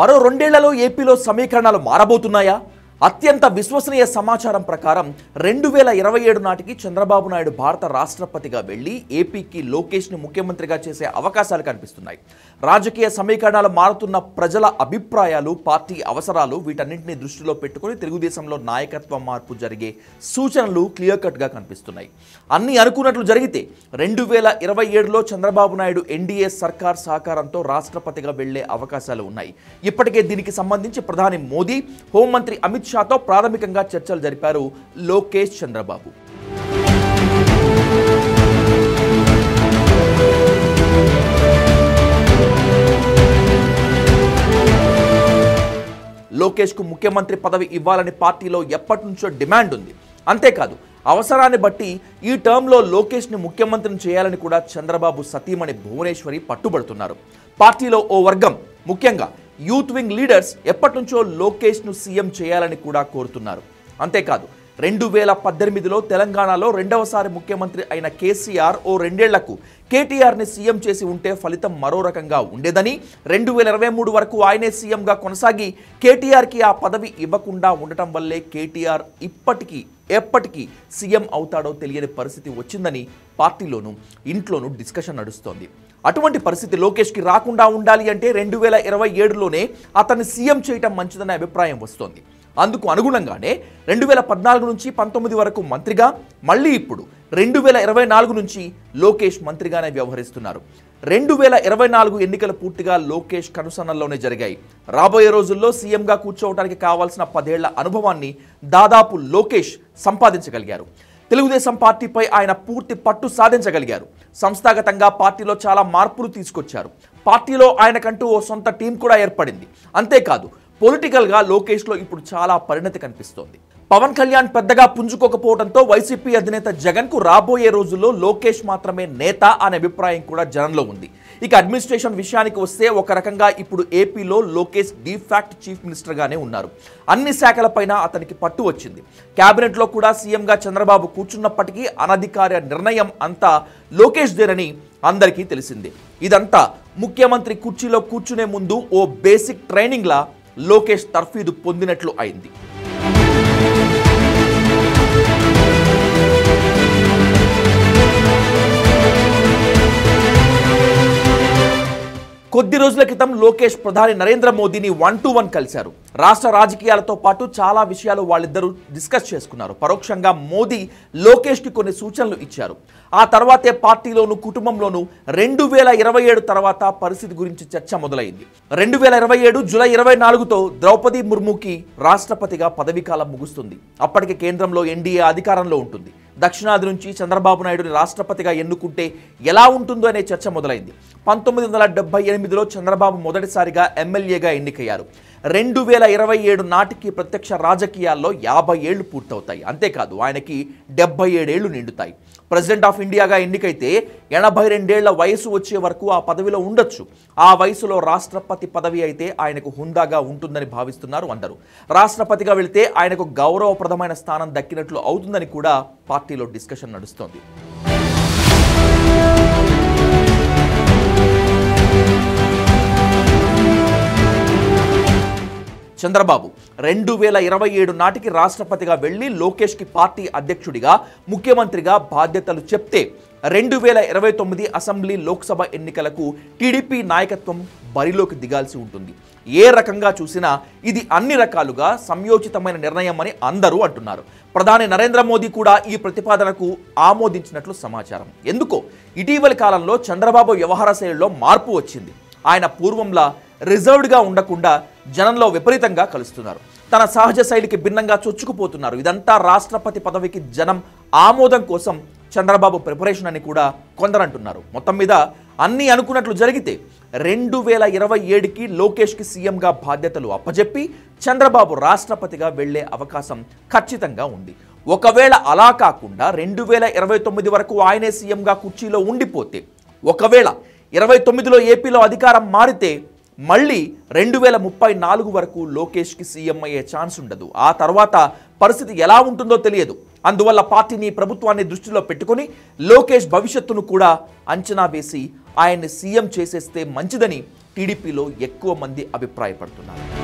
మరో రెండేళ్లలో ఏపీలో సమీకరణాలు మారబోతున్నాయా? అత్యంత విశ్వసనీయ సమాచారం ప్రకారం 2027 నాటికి చంద్రబాబు నాయుడు భారత రాష్ట్రపతిగా వెళ్లి ఏపీకి లోకేష్ని ముఖ్యమంత్రిగా చేసే అవకాశాలు కనిపిస్తున్నాయి. రాజకీయ సమీకరణాలు మారుతున్న ప్రజల అభిప్రాయాలు, పార్టీ అవసరాలు వీటన్నింటినీ దృష్టిలో పెట్టుకుని తెలుగుదేశంలో నాయకత్వ మార్పు జరిగే సూచనలు క్లియర్ కట్గా కనిపిస్తున్నాయి. అన్ని అనుకున్నట్లు జరిగితే 2027లో చంద్రబాబు నాయుడు ఎన్డీఏ సర్కార్ సహకారంతో రాష్ట్రపతిగా వెళ్లే అవకాశాలు ఉన్నాయి. ఇప్పటికే దీనికి సంబంధించి ప్రధాని మోదీ, హోంమంత్రి అమిత్ షాతో ప్రాథమికంగా చర్చలు జరిపారు లోకేష్ చంద్రబాబు. లోకేష్ కు ముఖ్యమంత్రి పదవి ఇవ్వాలని పార్టీలో ఎప్పటి నుంచో డిమాండ్ ఉంది. అంతేకాదు, అవసరాన్ని బట్టి ఈ టర్మ్లో లోకేష్ని ముఖ్యమంత్రిని చేయాలని కూడా చంద్రబాబు సతీమణి భువనేశ్వరి పట్టుబడుతున్నారు. పార్టీలో ఓ వర్గం, ముఖ్యంగా యూత్ వింగ్ లీడర్స్ ఎప్పటి నుంచో లోకేష్ను సీఎం చేయాలని కూడా కోరుతున్నారు. అంతేకాదు, 2018లో తెలంగాణలో రెండవసారి ముఖ్యమంత్రి అయిన కేసీఆర్ ఓ రెండేళ్లకు కేటీఆర్ని సీఎం చేసి ఉంటే ఫలితం మరో రకంగా ఉండేదని, 2023 వరకు ఆయనే సీఎంగా కొనసాగి కేటీఆర్కి ఆ పదవి ఇవ్వకుండా ఉండటం వల్లే కేటీఆర్ ఎప్పటికీ సీఎం అవుతాడో తెలియని పరిస్థితి వచ్చిందని పార్టీలోనూ ఇంట్లోనూ డిస్కషన్ నడుస్తోంది. అటువంటి పరిస్థితి లోకేష్కి రాకుండా ఉండాలి అంటే 2027లోనే అతన్ని సీఎం చేయటం మంచిదనే అభిప్రాయం వస్తోంది. అందుకు అనుగుణంగానే 2014 నుంచి 19 వరకు మంత్రిగా, మళ్ళీ ఇప్పుడు 2024 నుంచి లోకేష్ మంత్రిగానే వ్యవహరిస్తున్నారు. 2024 ఎన్నికలు పూర్తిగా లోకేష్ కనుసన్నల్లోనే జరిగాయి. రాబోయే రోజుల్లో సీఎంగా కూర్చోవడానికి కావాల్సిన 10 ఏళ్ల అనుభవాన్ని దాదాపు లోకేష్ సంపాదించగలిగారు. తెలుగుదేశం పార్టీపై ఆయన పూర్తి పట్టు సాధించగలిగారు. సంస్థాగతంగా పార్టీలో చాలా మార్పులు తీసుకొచ్చారు. పార్టీలో ఆయనకంటూ ఓ సొంత టీం కూడా ఏర్పడింది. అంతేకాదు, పొలిటికల్గా లోకేష్లో ఇప్పుడు చాలా పరిణతి కనిపిస్తోంది. పవన్ కళ్యాణ్ పెద్దగా పుంజుకోకపోవడంతో వైసీపీ అధినేత జగన్కు రాబోయే రోజుల్లో లోకేష్ మాత్రమే నేత అనే అభిప్రాయం కూడా జనంలో ఉంది. ఇక అడ్మినిస్ట్రేషన్ విషయానికి వస్తే ఒక రకంగా ఇప్పుడు ఏపీలో లోకేష్ డిఫాక్ట్ చీఫ్ మినిస్టర్గానే ఉన్నారు. అన్ని శాఖలపైన అతనికి పట్టు వచ్చింది. క్యాబినెట్లో కూడా సీఎంగా చంద్రబాబు కూర్చున్నప్పటికీ అనధికార నిర్ణయం అంతా లోకేష్దేనని అందరికీ తెలిసిందే. ఇదంతా ముఖ్యమంత్రి కుర్చీలో కూర్చునే ముందు ఓ బేసిక్ ట్రైనింగ్లా లోకేష్ తర్ఫీదు పొందినట్లు అయింది. కొద్ది రోజుల క్రితం లోకేష్ ప్రధాని నరేంద్ర మోదీని 1-to-1 కలిశారు. రాష్ట్ర రాజకీయాలతో పాటు చాలా విషయాలు వాళ్ళిద్దరూ డిస్కస్ చేసుకున్నారు. పరోక్షంగా మోదీ లోకేష్కి కొన్ని సూచనలు ఇచ్చారు. ఆ తర్వాతే పార్టీలోనూ కుటుంబంలోనూ 2027 తర్వాత పరిస్థితి గురించి చర్చ మొదలైంది. 2027 జూలై 24తో ద్రౌపది ముర్ముకి రాష్ట్రపతిగా పదవీకాలం ముగుస్తుంది. అప్పటికి కేంద్రంలో ఎన్డీఏ అధికారంలో ఉంటుంది. దక్షిణాది నుంచి చంద్రబాబు నాయుడుని రాష్ట్రపతిగా ఎన్నుకుంటే ఎలా ఉంటుందో అనే చర్చ మొదలైంది. 1978లో చంద్రబాబు మొదటిసారిగా ఎమ్మెల్యేగా ఎన్నికయ్యారు. 2027 నాటికి ప్రత్యక్ష రాజకీయాల్లో 50 ఏళ్లు పూర్తవుతాయి. అంతేకాదు, ఆయనకి 77 ఏళ్లు నిండుతాయి. ప్రెసిడెంట్ ఆఫ్ ఇండియాగా ఎన్నికైతే 82 ఏళ్ల వయసు వచ్చే వరకు ఆ పదవిలో ఉండొచ్చు. ఆ వయసులో రాష్ట్రపతి పదవి అయితే ఆయనకు హుందాగా ఉంటుందని భావిస్తున్నారు అందరూ. రాష్ట్రపతిగా వెళితే ఆయనకు గౌరవప్రదమైన స్థానం దక్కినట్లు అవుతుందని కూడా పార్టీలో డిస్కషన్ నడుస్తోంది. చంద్రబాబు 2027 నాటికి రాష్ట్రపతిగా వెళ్లి లోకేష్కి పార్టీ అధ్యక్షుడిగా, ముఖ్యమంత్రిగా బాధ్యతలు చెప్తే 2029 అసెంబ్లీ, లోక్సభ ఎన్నికలకు టీడీపీ నాయకత్వం బరిలోకి దిగాల్సి ఉంటుంది. ఏ రకంగా చూసినా ఇది అన్ని రకాలుగా సంయోచితమైన నిర్ణయం అని అందరూ అంటున్నారు. ప్రధాని నరేంద్ర మోదీ కూడా ఈ ప్రతిపాదనకు ఆమోదించినట్లు సమాచారం. ఎందుకో ఇటీవలి కాలంలో చంద్రబాబు వ్యవహార శైలిలో మార్పు వచ్చింది. ఆయన పూర్వంలా రిజర్వ్డ్గా ఉండకుండా జనంలో విపరీతంగా కలుస్తున్నారు. తన సహజ శైలికి భిన్నంగా చొచ్చుకుపోతున్నారు. ఇదంతా రాష్ట్రపతి పదవికి జనం ఆమోదం కోసం చంద్రబాబు ప్రిపరేషన్ అని కూడా కొందరు అంటున్నారు. మొత్తం మీద అన్నీ అనుకున్నట్లు జరిగితే 2027కి లోకేష్కి సీఎంగా బాధ్యతలు అప్పజెప్పి చంద్రబాబు రాష్ట్రపతిగా వెళ్లే అవకాశం ఖచ్చితంగా ఉంది. ఒకవేళ అలా కాకుండా 2029 వరకు ఆయనే సీఎంగా కుర్చీలో ఉండిపోతే, ఒకవేళ 29లో ఏపీలో అధికారం మారితే మళ్ళీ 2034 వరకు లోకేష్కి సీఎం అయ్యే ఛాన్స్ ఉండదు. ఆ తర్వాత పరిస్థితి ఎలా ఉంటుందో తెలియదు. అందువల్ల పార్టీని, ప్రభుత్వాన్ని దృష్టిలో పెట్టుకొని లోకేష్ భవిష్యత్తును కూడా అంచనా వేసి ఆయన్ని సీఎం చేసేస్తే మంచిదని టీడీపీలో ఎక్కువ మంది అభిప్రాయపడుతున్నారు.